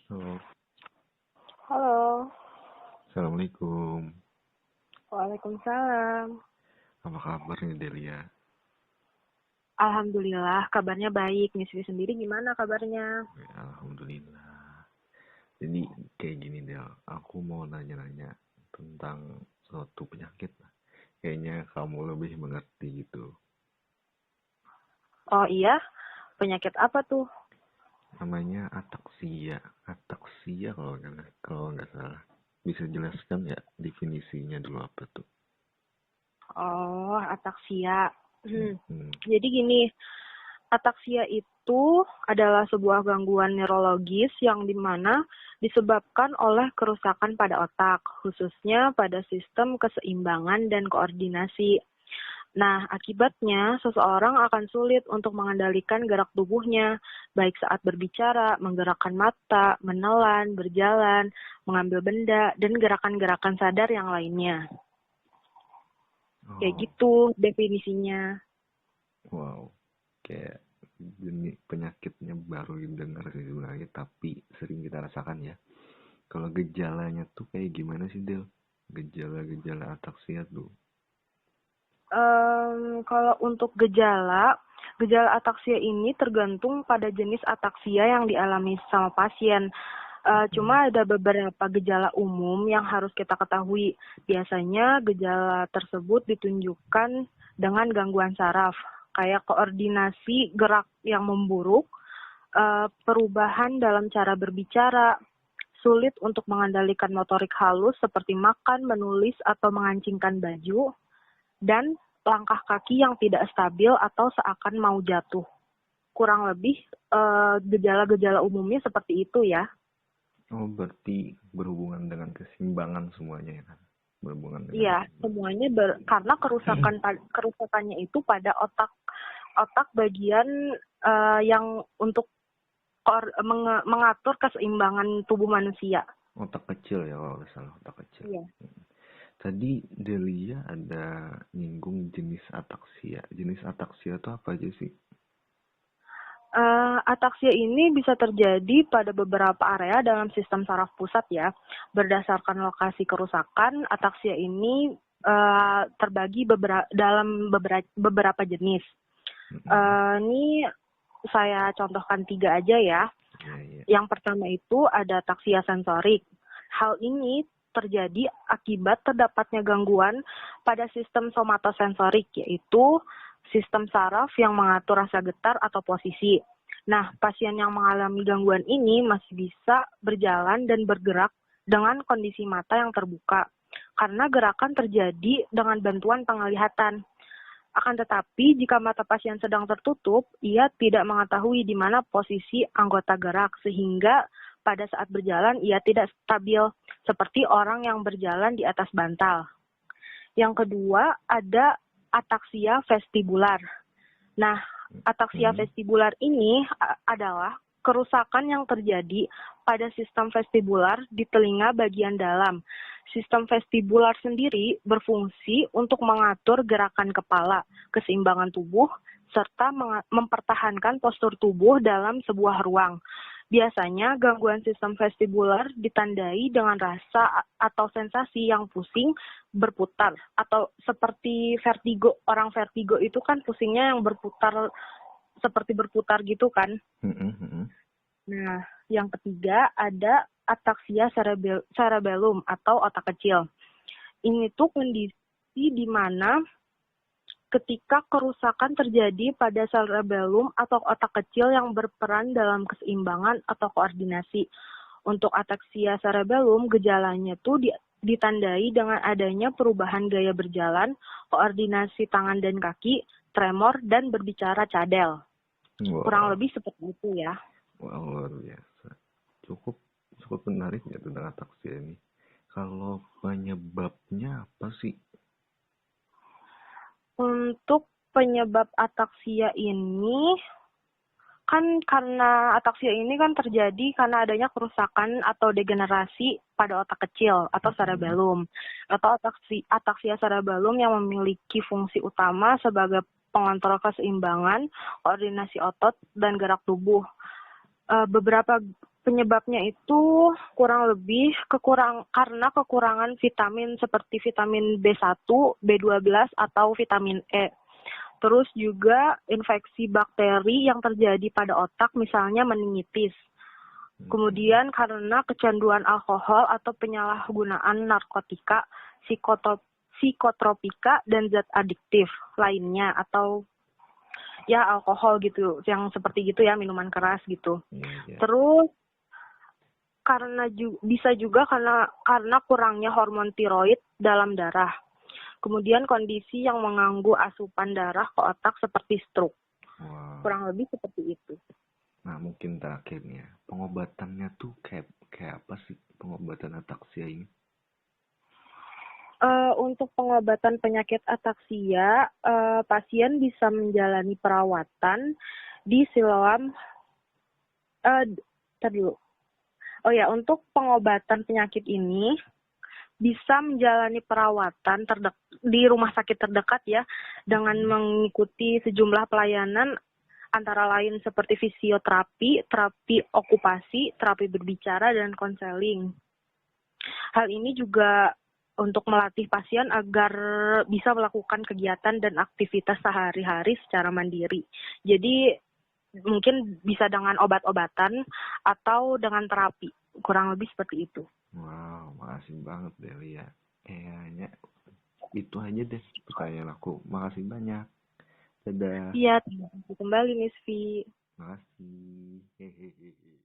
Halo, Halo, Assalamualaikum. Waalaikumsalam. Apa kabar nih Delia? Alhamdulillah, kabarnya baik. Misri sendiri gimana kabarnya? Ya, Alhamdulillah. Jadi kayak gini Del, aku mau nanya-nanya tentang suatu penyakit. Kayaknya kamu lebih mengerti gitu. Oh iya, penyakit apa tuh? Namanya ataksia. Ataksia kalau nggak salah. Bisa jelaskan ya definisinya dulu apa tuh? Oh, ataksia. Hmm. Jadi gini, ataksia itu adalah sebuah gangguan neurologis yang dimana disebabkan oleh kerusakan pada otak, khususnya pada sistem keseimbangan dan koordinasi. Nah, akibatnya seseorang akan sulit untuk mengendalikan gerak tubuhnya, baik saat berbicara, menggerakkan mata, menelan, berjalan, mengambil benda, dan gerakan-gerakan sadar yang lainnya. Kayak Oh, gitu definisinya. wow. Kayak jenis penyakitnya baru dengar sih sebenarnya, tapi sering kita rasakan ya. Kalau gejalanya tuh kayak gimana sih Del? Gejala-gejala ataksia tuh. Kalau untuk gejala ataksia ini tergantung pada jenis ataksia yang dialami sama pasien. Hmm. Cuma ada beberapa gejala umum yang harus kita ketahui. Biasanya gejala tersebut ditunjukkan dengan gangguan saraf, kayak koordinasi gerak yang memburuk, perubahan dalam cara berbicara, sulit untuk mengendalikan motorik halus seperti makan, menulis, atau mengancingkan baju, dan langkah kaki yang tidak stabil atau seakan mau jatuh. Kurang lebih gejala-gejala umumnya seperti itu ya. Oh, berarti berhubungan dengan keseimbangan semuanya ya kan? Berhubungan dengan Iya, keseimbangan. semuanya karena kerusakannya itu pada otak bagian yang untuk mengatur keseimbangan tubuh manusia. Otak kecil ya kalau nggak salah, otak kecil. Iya. Tadi Delia ada nyinggung jenis ataksia. Jenis ataksia itu apa aja sih? Ataksia ini bisa terjadi pada beberapa area dalam sistem saraf pusat ya. Berdasarkan lokasi kerusakan, ataksia ini terbagi dalam beberapa jenis. Ini saya contohkan 3 aja ya. Iya, iya. Yang pertama itu ada ataksia sensorik. Hal ini terjadi akibat terdapatnya gangguan pada sistem somatosensorik, yaitu sistem saraf yang mengatur rasa getar atau posisi. Nah, pasien yang mengalami gangguan ini masih bisa berjalan dan bergerak dengan kondisi mata yang terbuka, karena gerakan terjadi dengan bantuan penglihatan. Akan tetapi, jika mata pasien sedang tertutup, ia tidak mengetahui di mana posisi anggota gerak, sehingga pada saat berjalan ia tidak stabil, seperti orang yang berjalan di atas bantal. Yang kedua, ada ataksia vestibular. Nah, ataksia vestibular ini adalah kerusakan yang terjadi pada sistem vestibular di telinga bagian dalam. Sistem vestibular sendiri berfungsi untuk mengatur gerakan kepala, keseimbangan tubuh, serta mempertahankan postur tubuh dalam sebuah ruang. Biasanya gangguan sistem vestibular ditandai dengan rasa atau sensasi yang pusing, berputar, atau seperti vertigo. Orang vertigo itu kan pusingnya yang berputar, seperti berputar gitu kan. Nah, yang ketiga ada ataksia cerebellum atau otak kecil. Ini tuh kondisi di mana ketika kerusakan terjadi pada cerebellum atau otak kecil yang berperan dalam keseimbangan atau koordinasi. Untuk ataksia cerebellum, gejalanya tuh ditandai dengan adanya perubahan gaya berjalan, koordinasi tangan dan kaki, tremor, dan berbicara cadel. Kurang Wah, lebih seperti itu ya. wah, luar biasa. Cukup cukup menarik ya tentang ataksia ini. Kalau penyebabnya apa sih? Untuk penyebab ataksia ini, kan karena ataksia ini kan terjadi karena adanya kerusakan atau degenerasi pada otak kecil atau cerebellum. Atau ataksia cerebellum yang memiliki fungsi utama sebagai pengontrol keseimbangan, koordinasi otot, dan gerak tubuh. Beberapa Penyebabnya itu kurang lebih karena kekurangan vitamin seperti vitamin B1, B12 atau vitamin E. Terus juga infeksi bakteri yang terjadi pada otak misalnya meningitis. Kemudian karena kecanduan alkohol atau penyalahgunaan narkotika, psikotropika dan zat adiktif lainnya atau ya alkohol gitu, yang seperti gitu ya, minuman keras gitu. Terus bisa juga karena kurangnya hormon tiroid dalam darah. Kemudian kondisi yang mengganggu asupan darah ke otak seperti stroke. Wow. Kurang lebih seperti itu. Nah, mungkin terakhirnya, pengobatannya tuh kayak apa sih pengobatan ataksia ini? Untuk pengobatan penyakit ataksia, pasien bisa menjalani perawatan di Siloam. Untuk pengobatan penyakit ini bisa menjalani perawatan di rumah sakit terdekat ya, dengan mengikuti sejumlah pelayanan antara lain seperti fisioterapi, terapi okupasi, terapi berbicara, dan konseling. Hal ini juga untuk melatih pasien agar bisa melakukan kegiatan dan aktivitas sehari-hari secara mandiri. Jadi mungkin bisa dengan obat-obatan atau dengan terapi, kurang lebih seperti itu. Wow, makasih banget Delia. Kayaknya itu aja deh pertanyaan aku. Makasih banyak. Dadah. Iya, terima kasih kembali Miss V. Makasih. Hehehe.